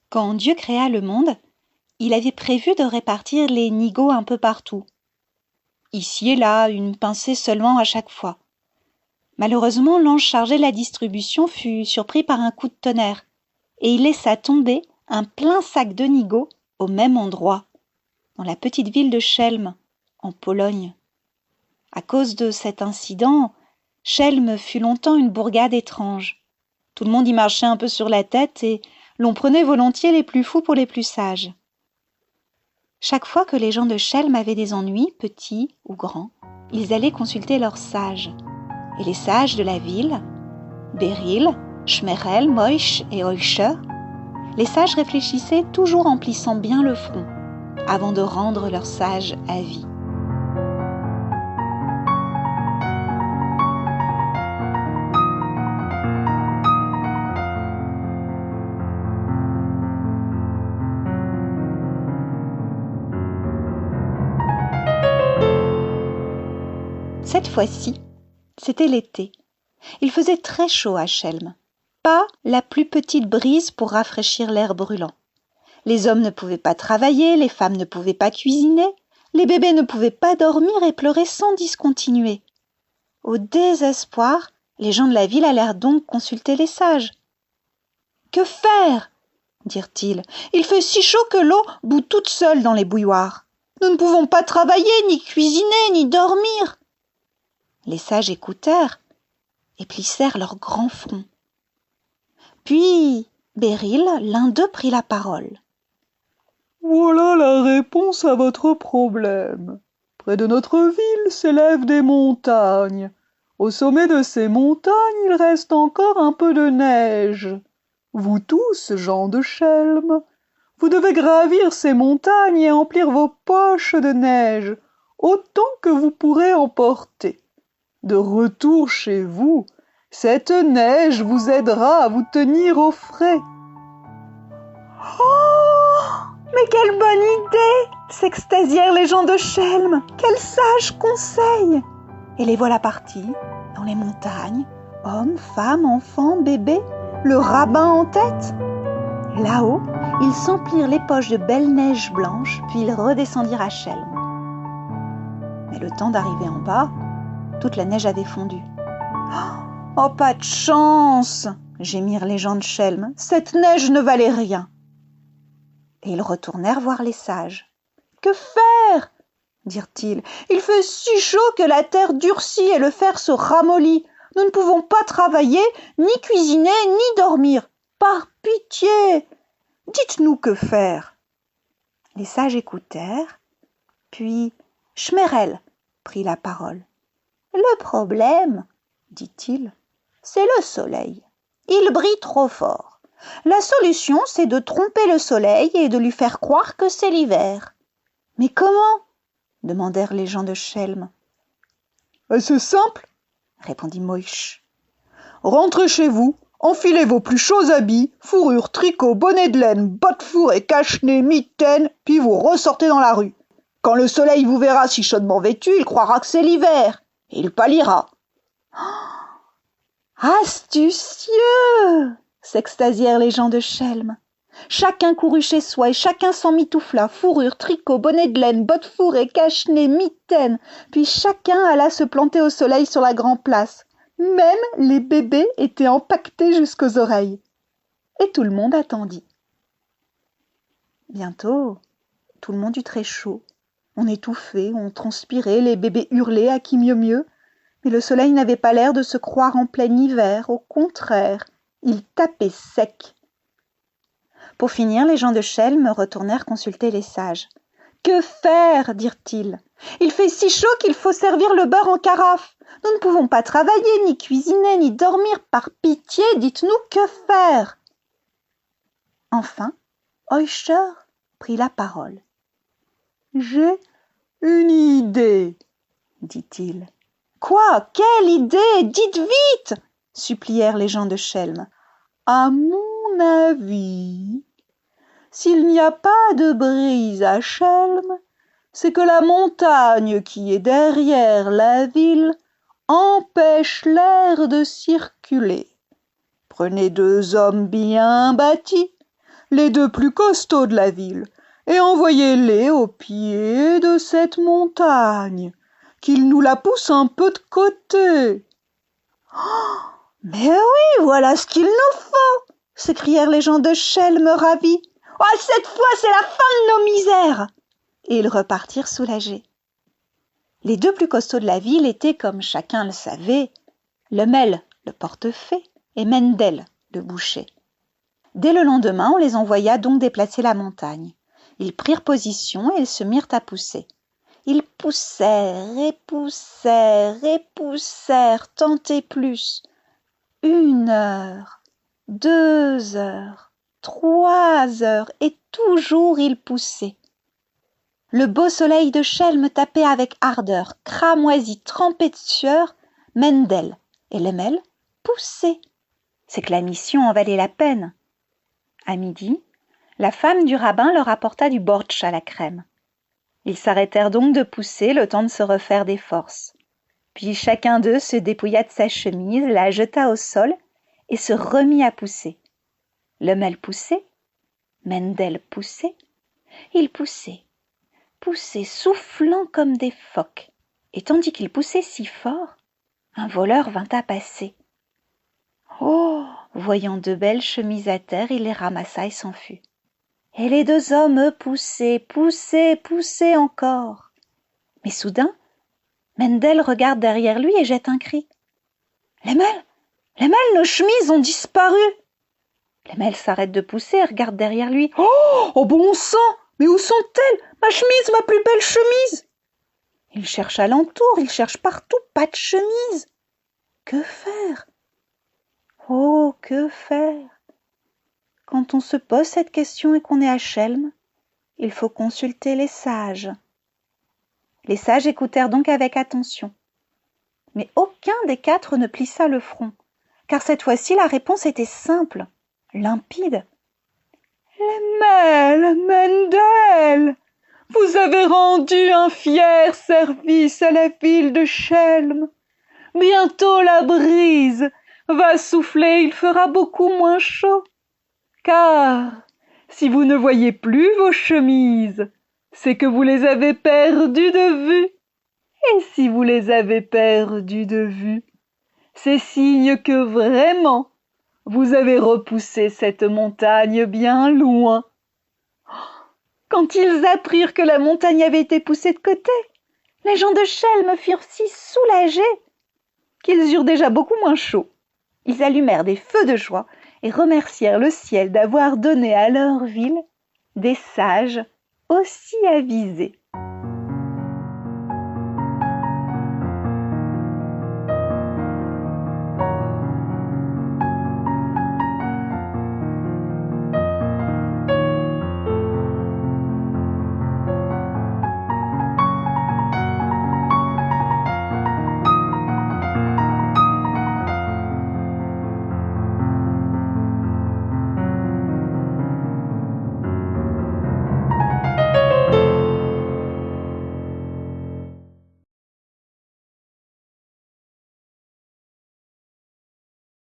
Quand Dieu créa le monde, il avait prévu de répartir les nigauds un peu partout. Ici et là, une pincée seulement à chaque fois. Malheureusement, l'ange chargé de la distribution fut surpris par un coup de tonnerre, et il laissa tomber un plein sac de nigauds au même endroit, dans la petite ville de Chelm, en Pologne. À cause de cet incident, Chelm fut longtemps une bourgade étrange. Tout le monde y marchait un peu sur la tête et l'on prenait volontiers les plus fous pour les plus sages. Chaque fois que les gens de Chelm avaient des ennuis, petits ou grands, ils allaient consulter leurs sages. Et les sages de la ville, Beryl, Schmerel, Moïse et Oischer, les sages réfléchissaient toujours en plissant bien le front, avant de rendre leur sage avis. Cette fois-ci, c'était l'été. Il faisait très chaud à Chelm. Pas la plus petite brise pour rafraîchir l'air brûlant. Les hommes ne pouvaient pas travailler, les femmes ne pouvaient pas cuisiner, les bébés ne pouvaient pas dormir et pleurer sans discontinuer. Au désespoir, les gens de la ville allèrent donc consulter les sages. « Que faire ?» dirent-ils. « Il fait si chaud que l'eau bout toute seule dans les bouilloires. Nous ne pouvons pas travailler, ni cuisiner, ni dormir. » Les sages écoutèrent et plissèrent leurs grands fronts. Puis Beryl, l'un d'eux, prit la parole. « Voilà la réponse à votre problème. Près de notre ville s'élèvent des montagnes. Au sommet de ces montagnes, il reste encore un peu de neige. Vous tous, gens de Chelm, vous devez gravir ces montagnes et emplir vos poches de neige, autant que vous pourrez en porter. De retour chez vous, cette neige vous aidera à vous tenir au frais. » « Oh, mais quelle bonne idée !» s'extasièrent les gens de Chelm. « Quel sage conseil !» Et les voilà partis, dans les montagnes, hommes, femmes, enfants, bébés, le rabbin en tête. Là-haut, ils s'emplirent les poches de belle neige blanche, puis ils redescendirent à Chelm. Mais le temps d'arriver en bas, toute la neige avait fondu. « Oh, pas de chance !» gémirent les gens de Chelm. « Cette neige ne valait rien. » Et ils retournèrent voir les sages. « Que faire ?» dirent-ils. « Il fait si chaud que la terre durcit et le fer se ramollit. Nous ne pouvons pas travailler, ni cuisiner, ni dormir. Par pitié, dites-nous que faire. » Les sages écoutèrent, puis Schmerel prit la parole. « Le problème, dit-il, c'est le soleil. Il brille trop fort. La solution, c'est de tromper le soleil et de lui faire croire que c'est l'hiver. »« Mais comment ?» demandèrent les gens de Chelm. « C'est simple, répondit Moïse. « Rentrez chez vous, enfilez vos plus chauds habits, fourrure, tricot, bonnet de laine, bottes fourrées et cache-nez, mitaines, puis vous ressortez dans la rue. Quand le soleil vous verra si chaudement vêtu, il croira que c'est l'hiver. Et il pâlira. » « Astucieux !» s'extasièrent les gens de Chelm. Chacun courut chez soi et chacun s'emmitoufla, fourrure, tricot, bonnet de laine, bottes fourrées, cache-nez, mitaines. Puis chacun alla se planter au soleil sur la grande place. Même les bébés étaient empaquetés jusqu'aux oreilles. Et tout le monde attendit. Bientôt, tout le monde eut très chaud. On étouffait, on transpirait, les bébés hurlaient à qui mieux mieux. Mais le soleil n'avait pas l'air de se croire en plein hiver, au contraire, il tapait sec. Pour finir, les gens de Chelm retournèrent consulter les sages. « Que faire ?» dirent-ils. « Il fait si chaud qu'il faut servir le beurre en carafe. Nous ne pouvons pas travailler, ni cuisiner, ni dormir. Par pitié, dites-nous que faire ?» Enfin, Oischer prit la parole. « J'ai une idée, dit-il. »« Quoi ? Quelle idée ? Dites vite !» supplièrent les gens de Chelm. « À mon avis, s'il n'y a pas de brise à Chelm, c'est que la montagne qui est derrière la ville empêche l'air de circuler. Prenez 2 hommes bien bâtis, les 2 plus costauds de la ville, et envoyez-les au pied de cette montagne, qu'ils nous la poussent un peu de côté. » « Mais oui, voilà ce qu'il nous faut !» s'écrièrent les gens de Chelm ravis. « Oh, cette fois, c'est la fin de nos misères !» Et ils repartirent soulagés. Les 2 plus costauds de la ville étaient, comme chacun le savait, Lemel, le portefaix, et Mendel, le boucher. Dès le lendemain, on les envoya donc déplacer la montagne. Ils prirent position et ils se mirent à pousser. Ils poussèrent et poussèrent et poussèrent, tant et plus. 1 heure, 2 heures, 3 heures, et toujours ils poussaient. Le beau soleil de Chelm tapait avec ardeur, cramoisi, trempé de sueur, Mendel et Lemel poussaient. C'est que la mission en valait la peine. À midi, la femme du rabbin leur apporta du bortsch à la crème. Ils s'arrêtèrent donc de pousser le temps de se refaire des forces. Puis chacun d'eux se dépouilla de sa chemise, la jeta au sol et se remit à pousser. Lemel poussait, Mendel poussait, ils poussaient, soufflant comme des phoques. Et tandis qu'ils poussaient si fort, un voleur vint à passer. Oh, voyant 2 belles chemises à terre, il les ramassa et s'enfuit. Et les 2 hommes, eux, poussaient encore. Mais soudain, Mendel regarde derrière lui et jette un cri. « Lemel, nos chemises ont disparu !» Lemel s'arrête de pousser et regarde derrière lui. « Oh bon sang! Mais où sont-elles? Ma chemise, ma plus belle chemise !» Il cherche alentour, il cherche partout, pas de chemise. Que faire? Oh, que faire? Quand on se pose cette question et qu'on est à Chelm, il faut consulter les sages. Les sages écoutèrent donc avec attention. Mais aucun des 4 ne plissa le front, car cette fois-ci la réponse était simple, limpide. « Lemel, Mendel, vous avez rendu un fier service à la ville de Chelm. Bientôt la brise va souffler, il fera beaucoup moins chaud. Car si vous ne voyez plus vos chemises, c'est que vous les avez perdues de vue. Et si vous les avez perdues de vue, c'est signe que vraiment vous avez repoussé cette montagne bien loin. » Quand ils apprirent que la montagne avait été poussée de côté, les gens de Chelm furent si soulagés qu'ils eurent déjà beaucoup moins chaud. Ils allumèrent des feux de joie et remercièrent le ciel d'avoir donné à leur ville des sages aussi avisés.